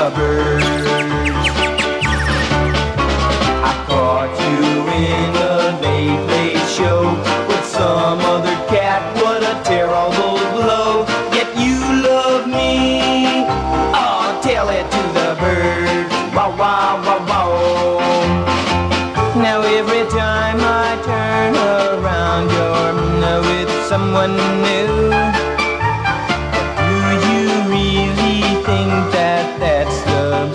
the birds. I caught you in a late, late show with some other cat, what a terrible blow. Yet you love me, oh, tell it to the birds. Wow, wow, wow, wow. Now every time I turn around, you're with someone new. Do you really think that that's the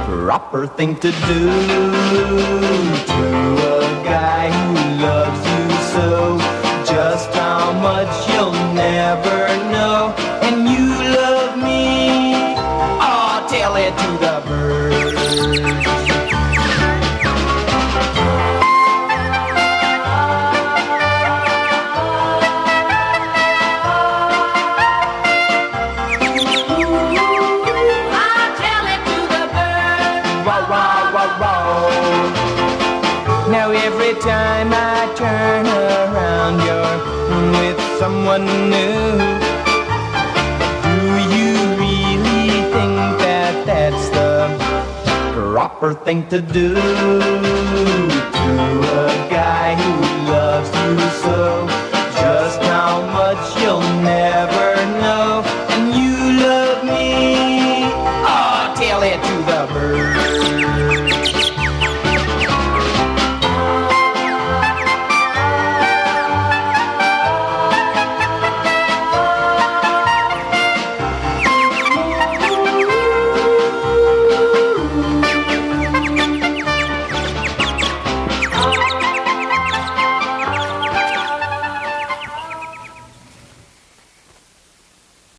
proper thing to do to a guy who loves you so? Just how much you'll never know. And you love me, oh, tell it to the birds. Now every time I turn around, you're with someone new. Do you really think that that's the proper thing to do to a guy who loves you so?